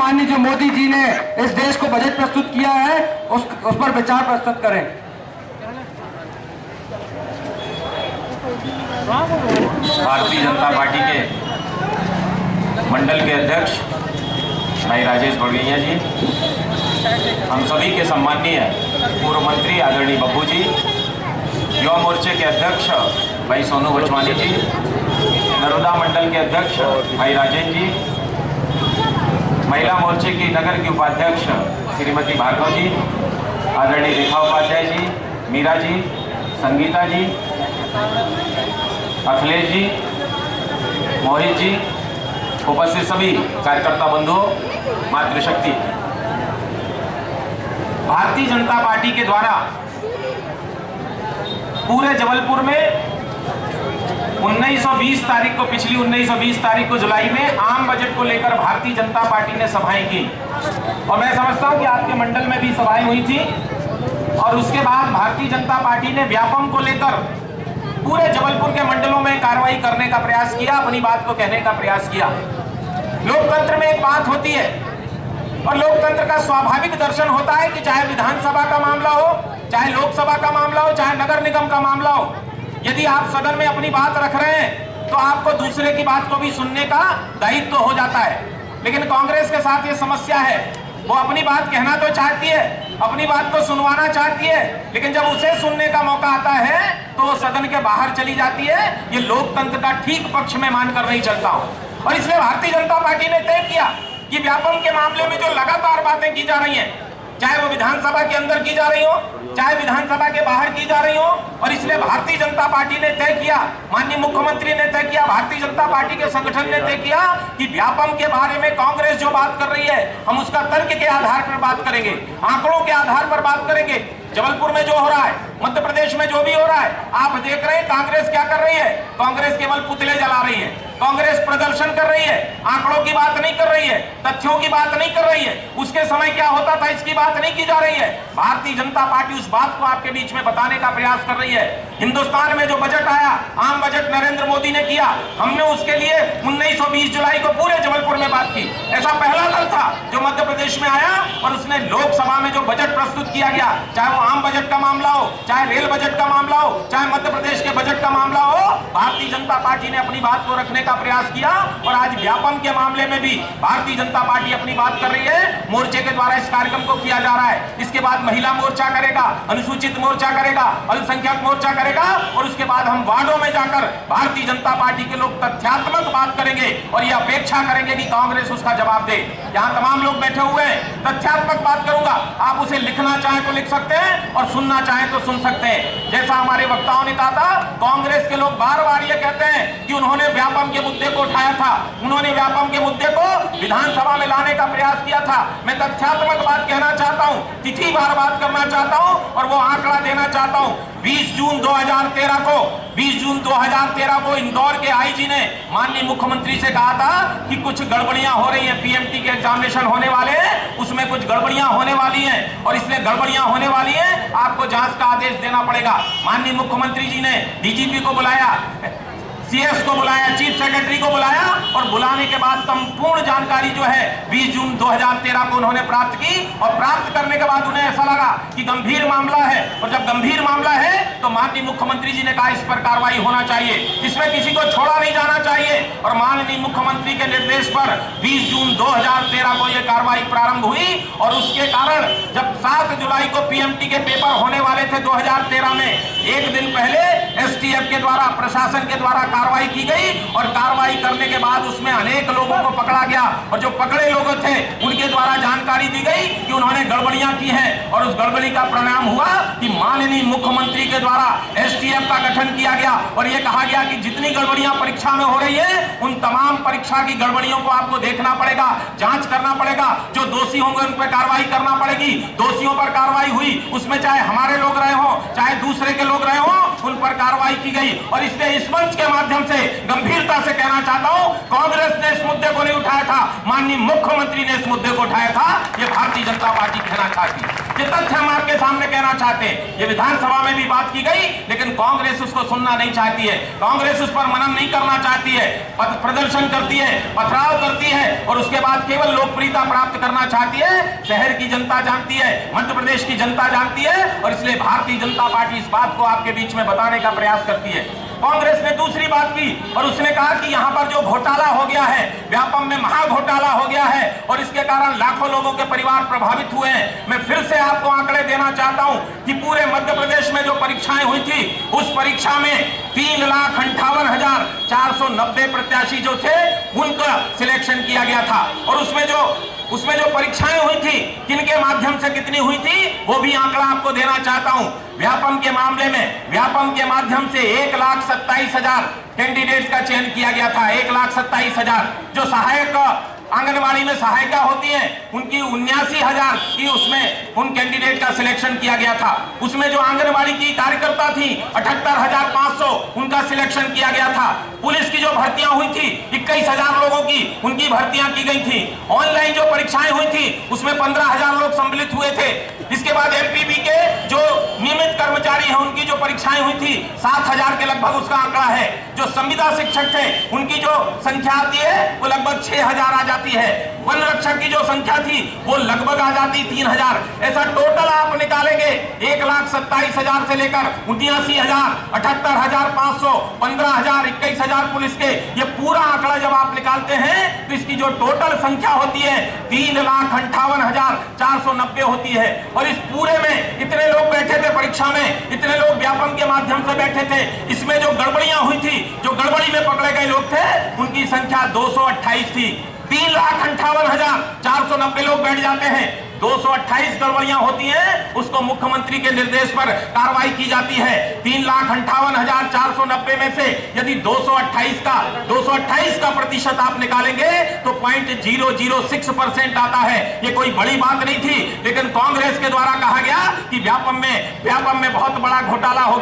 माननीय जो मोदी जी ने इस देश को बजट प्रस्तुत किया है उस पर विचार प्रस्तुत करें। भारतीय जनता पार्टी के मंडल के अध्यक्ष भाई राजेश बड़गैया जी, हम सभी के सम्माननीय पूर्व मंत्री आदरणीय बब्बू जी, युवा मोर्चे के अध्यक्ष भाई सोनू बचवानी जी, नर्मदा मंडल के अध्यक्ष भाई राजेश जी, महिला मोर्चे की नगर की उपाध्यक्ष श्रीमती भार्गव जी, आदरणीय रेखा उपाध्याय जी, मीरा जी, संगीता जी, अखिलेश जी, मोहित जी, उपस्थित सभी कार्यकर्ता बंधुओं, मातृशक्ति। भारतीय जनता पार्टी के द्वारा पूरे जबलपुर में 1920 तारीख को, पिछली 1920 तारीख को जुलाई में आम बजट को लेकर भारतीय जनता पार्टी ने सभाएं की और मैं समझता हूं कि आपके मंडल में भी सभाएं हुई थी। और उसके बाद भारतीय जनता पार्टी ने व्यापम को लेकर पूरे जबलपुर के मंडलों में कार्रवाई करने का प्रयास किया, अपनी बात को कहने का प्रयास किया। लोकतंत्र में एक बात होती है और लोकतंत्र का स्वाभाविक दर्शन होता है कि चाहे विधानसभा का मामला हो, चाहे लोकसभा का मामला हो, चाहे नगर निगम का मामला हो, यदि आप सदन में अपनी बात रख रहे हैं तो आपको दूसरे की बात को भी सुनने का दायित्व हो जाता है। लेकिन कांग्रेस के साथ ये समस्या है, वो अपनी बात कहना तो चाहती है, अपनी बात को सुनवाना चाहती है, लेकिन जब उसे सुनने का मौका आता है तो वो सदन के बाहर चली जाती है। ये लोकतंत्र का ठीक पक्ष में मानकर नहीं चलता हूं और इसलिए भारतीय जनता पार्टी ने तय किया कि व्यापम के मामले में जो लगातार बातें की जा रही हैं, चाहे वो विधानसभा के अंदर की जा रही हो, चाहे विधानसभा के बाहर की जा रही हो, और इसलिए भारतीय जनता पार्टी ने तय किया, माननीय मुख्यमंत्री ने तय किया, भारतीय जनता पार्टी के संगठन ने तय किया कि व्यापम के बारे में कांग्रेस जो बात कर रही है हम उसका तर्क के आधार पर बात करेंगे, आंकड़ों के आधार पर बात करेंगे। जबलपुर में जो हो रहा है, मध्य प्रदेश में जो भी हो रहा है, आप देख रहे हैं कांग्रेस क्या कर रही है। कांग्रेस केवल पुतले जला रही है, कांग्रेस प्रदर्शन कर रही है, आंकड़ों की बात नहीं कर रही है, तथ्यों की बात नहीं कर रही है, उसके समय क्या होता था इसकी बात नहीं की जा रही है। भारतीय जनता पार्टी उस बात को आपके बीच में बताने का प्रयास कर रही है। हिंदुस्तान में जो बजट आया, आम बजट नरेंद्र मोदी ने किया, हमने उसके लिए 1920 जुलाई को पूरे जबलपुर में बात की। ऐसा पहला दल था जो मध्य प्रदेश में आया और उसने लोकसभा में जो बजट प्रस्तुत किया गया, चाहे वो आम बजट का मामला हो, चाहे रेल बजट का मामला हो, चाहे मध्य प्रदेश के बजट का मामला हो, भारतीय जनता पार्टी ने अपनी बात को रखने का प्रयास किया। और आज व्यापम के मामले में भी भारतीय जनता पार्टी अपनी बात कर रही है। मोर्चे के द्वारा इस कार्यक्रम को किया जा रहा है। इसके बाद महिला मोर्चा करेगा, अनुसूचित मोर्चा करेगा, अल्पसंख्यक मोर्चा करेगा और उसके बाद हम वार्डों में जाकर भारतीय जनता पार्टी के लोग तथ्यात्मक बात करेंगे और ये अपेक्षा करेंगे कि कांग्रेस उसका जवाब दे। यहाँ तमाम लोग बैठे हुए हैं, तथ्यात्मक बात करूंगा, आप उसे लिखना चाहें तो लिख सकते हैं और सुनना चाहें तो सुन सकते हैं। जैसा हमारे वक्ताओं ने कहा था, कांग्रेस के लोग बार बार ये कहते हैं कि उन्होंने व्यापम के मुद्दे को उठाया था, उन्होंने व्यापम के मुद्दे को विधानसभा में लाने का प्रयास किया था। मैं तथ्यात्मक बात कहना चाहता हूं, तिथि बार बात करना चाहता हूं और वो आंकड़ा देना चाहता हूं। 20 जून 2013 को इंदौर के आईजी ने माननीय मुख्यमंत्री से कहा था कि कुछ गड़बड़ियां हो रही हैं, पीएमटी के एग्जामिनेशन होने वाले हैं, उसमें कुछ गड़बड़ियां होने वाली हैं और इसलिए गड़बड़ियां होने वाली हैं, आपको जांच का आदेश देना पड़ेगा। माननीय मुख्यमंत्री जी ने डीजीपी को बुलाया, सीएस को बुलाया, चीफ सेक्रेटरी को बुलाया और बुलाने के बाद संपूर्ण जानकारी जो है 20 जून 2013 को उन्होंने प्राप्त की और प्राप्त करने के बाद उन्हें ऐसा लगा कि गंभीर मामला है और जब गंभीर मामला है तो माननीय मुख्यमंत्री जी ने कहा इस पर कार्रवाई होना चाहिए, इसमें किसी को छोड़ा नहीं जाना चाहिए और माननीय मुख्यमंत्री के निर्देश पर 20 जून 2013 को यह कार्रवाई प्रारंभ हुई और उसके कारण जब 7 जुलाई को पीएमटी के पेपर होने वाले थे 2013 में, एक दिन पहले एसटीएफ के द्वारा, प्रशासन के द्वारा कार्रवाई की गई और कार्रवाई करने के बाद उसमें अनेक लोगों को पकड़ा गया और जो पकड़े लोग थे उनके द्वारा जानकारी दी गई कि उन्होंने गड़बड़ियां की हैं और उस गड़बड़ी का परिणाम हुआ कि माननीय मुख्यमंत्री के द्वारा एसटीएफ का गठन किया गया और यह कहा गया कि जितनी गड़बड़ियां परीक्षा में हो रही है उन तमाम परीक्षा की गड़बड़ियों को आपको देखना पड़ेगा, जांच करना पड़ेगा, जो दोषी होंगे उन पर कार्रवाई करना पड़ेगी। दोषियों पर कार्रवाई हुई, उसमें चाहे हमारे लोग रहे हो चाहे दूसरे के लोग रहे हो, उन पर कार्रवाई की गई और इसलिए इस मंच के माध्यम से गंभीरता से कहना चाहता हूं, कांग्रेस ने इस मुद्दे को नहीं उठाया था, माननीय मुख्यमंत्री ने इस मुद्दे को उठाया था। यह भारतीय जनता पार्टी कहना चाहती है। ये तथ्य हम आपके सामने कहना चाहते हैं। ये विधानसभा में भी बात की गई, लेकिन कांग्रेस उसको सुनना नहीं चाहती है, कांग्रेस उस पर मनन नहीं करना चाहती है, प्रदर्शन करती है, पथराव करती है और उसके बाद केवल लोकप्रियता प्राप्त करना चाहती है। शहर की जनता जानती है, मध्य प्रदेश की जनता जानती है और इसलिए भारतीय जनता पार्टी इस बात को आपके बीच में बताने का प्रयास करती है। कांग्रेस ने दूसरी बात की और उसने कहा कि यहां पर जो घोटाला हो गया है, व्यापम में महा घोटाला हो गया है और इसके कारण लाखों लोगों के परिवार प्रभावित हुए हैं। मैं फिर से आपको आंकड़े देना चाहता हूं कि पूरे मध्य प्रदेश में जो परीक्षाएं हुई थी, उस परीक्षा में 3,58,490 प्रत्याशी जो थे उनका सिलेक्शन किया गया था और उसमें जो परीक्षाएं हुई थी, किनके माध्यम से कितनी हुई थी, वो भी आंकड़ा आपको देना चाहता हूं। व्यापम के मामले में व्यापम के माध्यम से 1,27,000 कैंडिडेट्स का चयन किया गया था। 1,27,000 जो सहायक आंगनबाड़ी में सहायिका होती है, उनकी 79,000 की उसमें उन कैंडिडेट का सिलेक्शन किया गया था। उसमें जो आंगनबाड़ी की कार्यकर्ता थी 78,500 उनका सिलेक्शन किया गया था। पुलिस की जो भर्तियां हुई थी 21,000 लोगों की, उनकी भर्तियां की गई थी। ऑनलाइन जो परीक्षाएं हुई थी उसमें 15,000 लोग सम्मिलित हुए थे। इसके बाद एमपीबी के जो नियमित कर्मचारी हैं उनकी जो परीक्षाएं हुई थी 7,000 के लगभग उसका आंकड़ा है। जो संविदा शिक्षक थे उनकी जो संख्या आती है वो लगभग 6,000 आ जाती है। वन रक्षक की जो संख्या थी वो लगभग आ जाती 3,000। ऐसा टोटल आप निकालेंगे 1,27,000 से लेकर 79,000, 78,500, 15,000, 21,000 पुलिस के, ये पूरा आंकड़ा जब आप निकालते हैं तो इसकी जो टोटल संख्या होती है 3,58,490 होती है। और इस पूरे में इतने लोग बैठे थे परीक्षा में, इतने लोग व्यापम के माध्यम से बैठे थे, इसमें जो गड़बड़ियां हुई थी, जो गड़बड़ी में पकड़े गए लोग थे, उनकी संख्या 228 थी। 3,58,490 लोग बैठ जाते हैं, 228 गड़बड़ियां होती हैं, उसको मुख्यमंत्री के निर्देश पर कार्रवाई की जाती है। 3,58,490 में से यदि 228 का प्रतिशत आप निकालेंगे तो 0.006% आता है। ये कोई बड़ी बात नहीं थी, लेकिन कांग्रेस के द्वारा कहा गया कि व्यापम में बहुत बड़ा घोटाला हो गया।